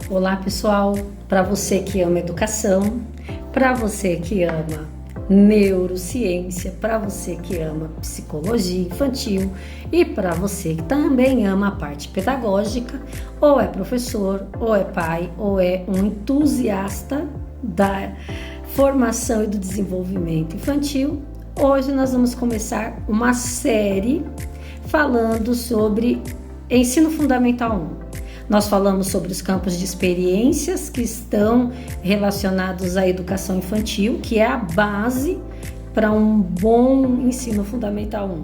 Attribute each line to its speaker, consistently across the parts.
Speaker 1: Olá pessoal, para você que ama educação, para você que ama neurociência, para você que ama psicologia infantil e para você que também ama a parte pedagógica, ou é professor, ou é pai, ou é um entusiasta da formação e do desenvolvimento infantil. Hoje nós vamos começar uma série falando sobre Ensino Fundamental 1. Nós falamos sobre os campos de experiências que estão relacionados à educação infantil, que é a base para um bom ensino fundamental 1.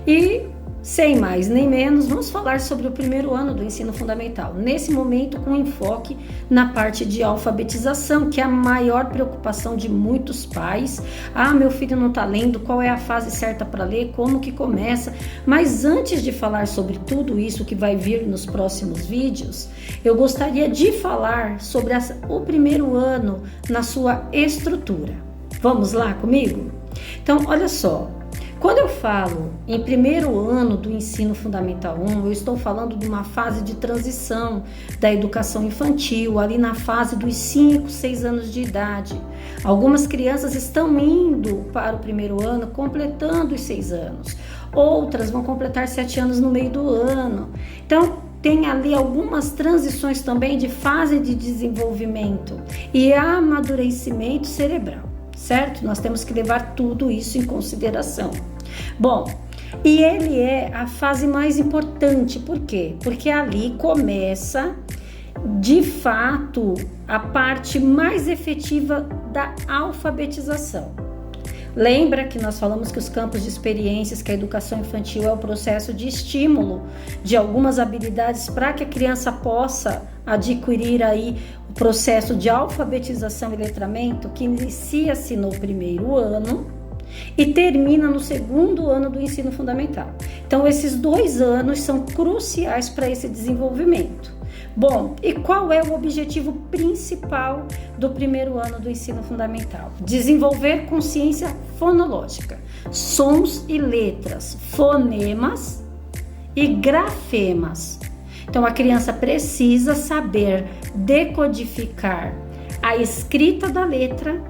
Speaker 1: E, sem mais nem menos, vamos falar sobre o primeiro ano do ensino fundamental. Nesse momento, com enfoque na parte de alfabetização, que é a maior preocupação de muitos pais. Meu filho não está lendo, qual é a fase certa para ler, como que começa? Mas antes de falar sobre tudo isso que vai vir nos próximos vídeos, eu gostaria de falar sobre o primeiro ano na sua estrutura. Vamos lá comigo? Então, olha só. Quando eu falo em primeiro ano do ensino fundamental 1, eu estou falando de uma fase de transição da educação infantil, ali na fase dos 5, 6 anos de idade. Algumas crianças estão indo para o primeiro ano, completando os 6 anos. Outras vão completar 7 anos no meio do ano. Então, tem ali algumas transições também de fase de desenvolvimento e amadurecimento cerebral. Certo? Nós temos que levar tudo isso em consideração. Bom, e ele é a fase mais importante, por quê? Porque ali começa, de fato, a parte mais efetiva da alfabetização. Lembra que nós falamos que os campos de experiências, que a educação infantil é o processo de estímulo de algumas habilidades para que a criança possa adquirir aí o processo de alfabetização e letramento que inicia-se no primeiro ano e termina no segundo ano do ensino fundamental. Então, esses 2 anos são cruciais para esse desenvolvimento. Bom, e qual é o objetivo principal do primeiro ano do ensino fundamental? Desenvolver consciência fonológica, sons e letras, fonemas e grafemas. Então, a criança precisa saber decodificar a escrita da letra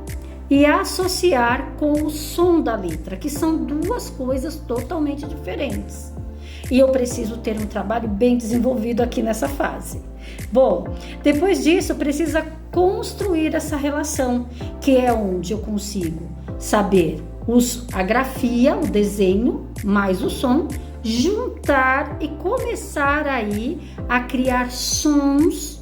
Speaker 1: e associar com o som da letra, que são 2 coisas totalmente diferentes. E eu preciso ter um trabalho bem desenvolvido aqui nessa fase. Bom, depois disso, precisa construir essa relação, que é onde eu consigo saber a grafia, o desenho, mais o som, juntar e começar aí a criar sons,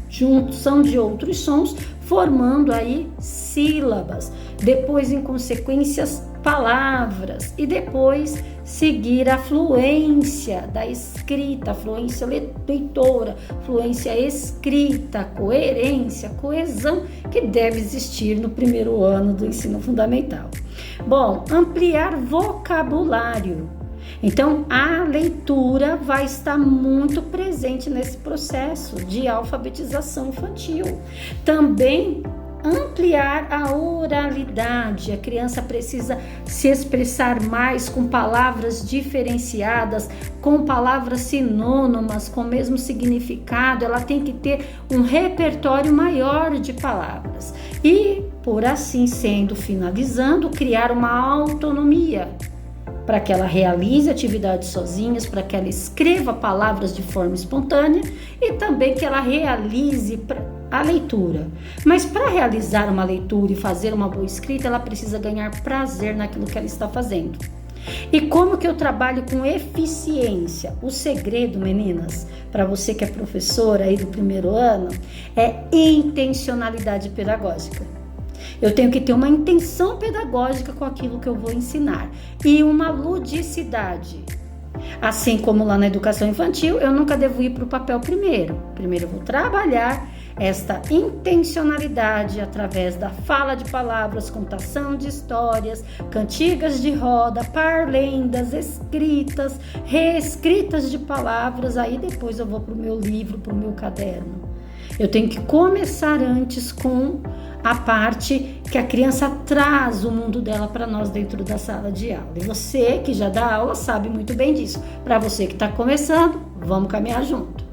Speaker 1: junção de outros sons, formando aí sílabas, depois em consequências palavras e depois seguir a fluência da escrita, fluência leitora, fluência escrita, coerência, coesão que deve existir no primeiro ano do ensino fundamental. Bom, ampliar vocabulário. Então, a leitura vai estar muito presente nesse processo de alfabetização infantil. Também ampliar a oralidade. A criança precisa se expressar mais com palavras diferenciadas, com palavras sinônimas, com o mesmo significado. Ela tem que ter um repertório maior de palavras. E, por assim sendo, finalizando, criar uma autonomia para que ela realize atividades sozinhas, para que ela escreva palavras de forma espontânea e também que ela realize a leitura. Mas para realizar uma leitura e fazer uma boa escrita, ela precisa ganhar prazer naquilo que ela está fazendo. E como que eu trabalho com eficiência? O segredo, meninas, para você que é professora aí do primeiro ano, é intencionalidade pedagógica. Eu tenho que ter uma intenção pedagógica com aquilo que eu vou ensinar e uma ludicidade. Assim como lá na educação infantil, eu nunca devo ir para o papel primeiro. Primeiro eu vou trabalhar esta intencionalidade através da fala de palavras, contação de histórias, cantigas de roda, parlendas, escritas, reescritas de palavras. Aí depois eu vou para o meu livro, para o meu caderno. Eu tenho que começar antes com a parte que a criança traz o mundo dela para nós dentro da sala de aula. E você que já dá aula sabe muito bem disso. Para você que está começando, vamos caminhar junto.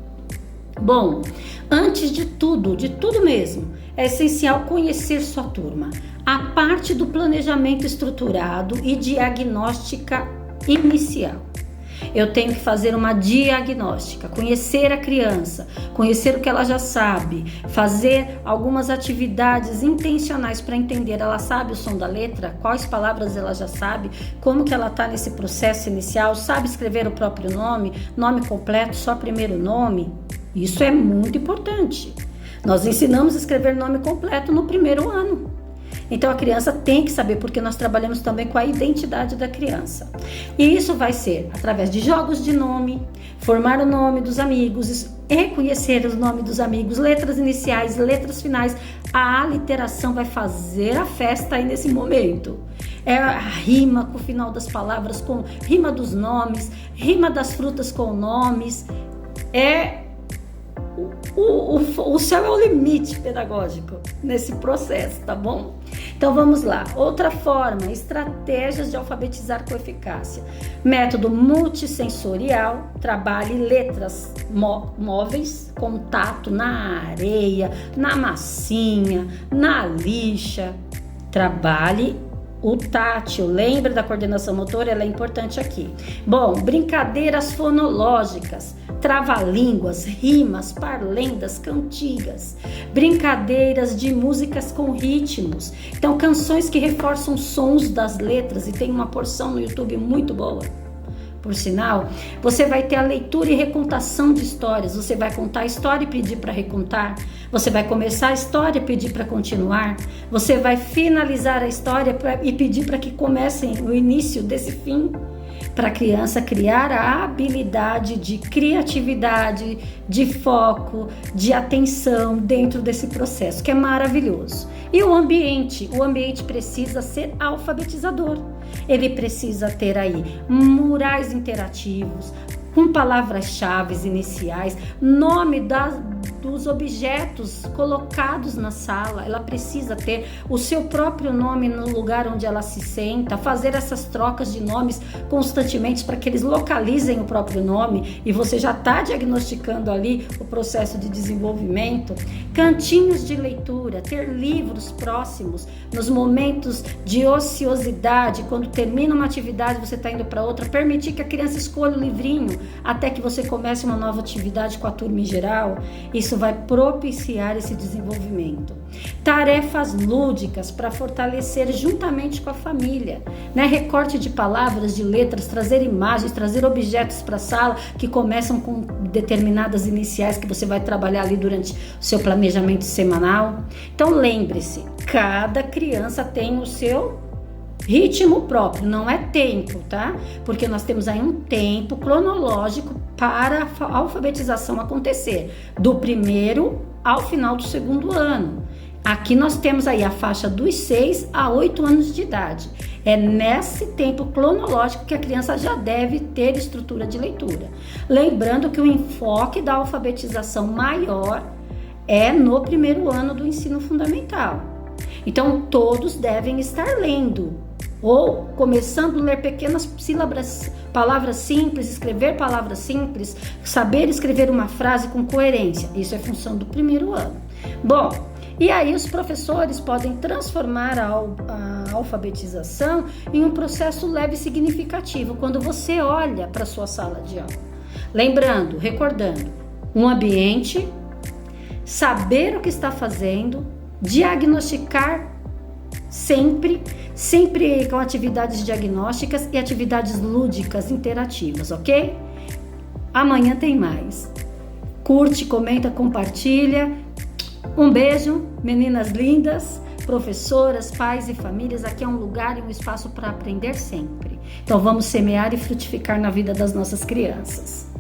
Speaker 1: Bom, antes de tudo mesmo, é essencial conhecer sua turma. A parte do planejamento estruturado e diagnóstica inicial. Eu tenho que fazer uma diagnóstica, conhecer a criança, conhecer o que ela já sabe, fazer algumas atividades intencionais para entender. Ela sabe o som da letra, quais palavras ela já sabe, como que ela está nesse processo inicial, sabe escrever o próprio nome, nome completo, só primeiro nome. Isso é muito importante. Nós ensinamos a escrever nome completo no primeiro ano. Então a criança tem que saber, porque nós trabalhamos também com a identidade da criança. E isso vai ser através de jogos de nome, formar o nome dos amigos, reconhecer o nome dos amigos, letras iniciais, letras finais. A aliteração vai fazer a festa aí nesse momento. É a rima com o final das palavras, com rima dos nomes, rima das frutas com nomes. O céu é o limite pedagógico nesse processo, tá bom? Então vamos lá. Outra forma, estratégias de alfabetizar com eficácia. Método multissensorial, trabalhe letras móveis, contato na areia, na massinha, na lixa. Trabalhe o tátil, lembra da coordenação motora? Ela é importante aqui. Bom, brincadeiras fonológicas, trava-línguas, rimas, parlendas, cantigas, brincadeiras de músicas com ritmos. Então, canções que reforçam sons das letras, e tem uma porção no YouTube muito boa. Por sinal, você vai ter a leitura e recontação de histórias. Você vai contar a história e pedir para recontar. Você vai começar a história e pedir para continuar. Você vai finalizar a história e pedir para que comecem o início desse fim. Para a criança criar a habilidade de criatividade, de foco, de atenção dentro desse processo, que é maravilhoso. E o ambiente precisa ser alfabetizador. Ele precisa ter aí murais interativos, com palavras-chave iniciais, nome dos objetos colocados na sala. Ela precisa ter o seu próprio nome no lugar onde ela se senta, fazer essas trocas de nomes constantemente para que eles localizem o próprio nome, e você já está diagnosticando ali o processo de desenvolvimento. Cantinhos de leitura, ter livros próximos nos momentos de ociosidade, quando termina uma atividade você está indo para outra, permitir que a criança escolha o livrinho até que você comece uma nova atividade com a turma em geral. Isso vai propiciar esse desenvolvimento. Tarefas lúdicas para fortalecer juntamente com a família, né? Recorte de palavras, de letras, trazer imagens, trazer objetos para a sala que começam com determinadas iniciais que você vai trabalhar ali durante o seu planejamento semanal. Então lembre-se, cada criança tem o seu ritmo próprio, não é tempo, tá? Porque nós temos aí um tempo cronológico para a alfabetização acontecer, do primeiro ao final do segundo ano. Aqui nós temos aí a faixa dos 6 a 8 anos de idade. É nesse tempo cronológico que a criança já deve ter estrutura de leitura. Lembrando que o enfoque da alfabetização maior é no primeiro ano do ensino fundamental. Então, todos devem estar lendo, ou começando a ler pequenas sílabas, palavras simples, escrever palavras simples, saber escrever uma frase com coerência. Isso é função do primeiro ano. Bom, e aí os professores podem transformar a alfabetização em um processo leve e significativo quando você olha para a sua sala de aula. Lembrando, recordando, um ambiente, saber o que está fazendo, diagnosticar sempre com atividades diagnósticas e atividades lúdicas interativas, ok? Amanhã tem mais. Curte, comenta, compartilha. Um beijo, meninas lindas, professoras, pais e famílias. Aqui é um lugar e um espaço para aprender sempre. Então vamos semear e frutificar na vida das nossas crianças.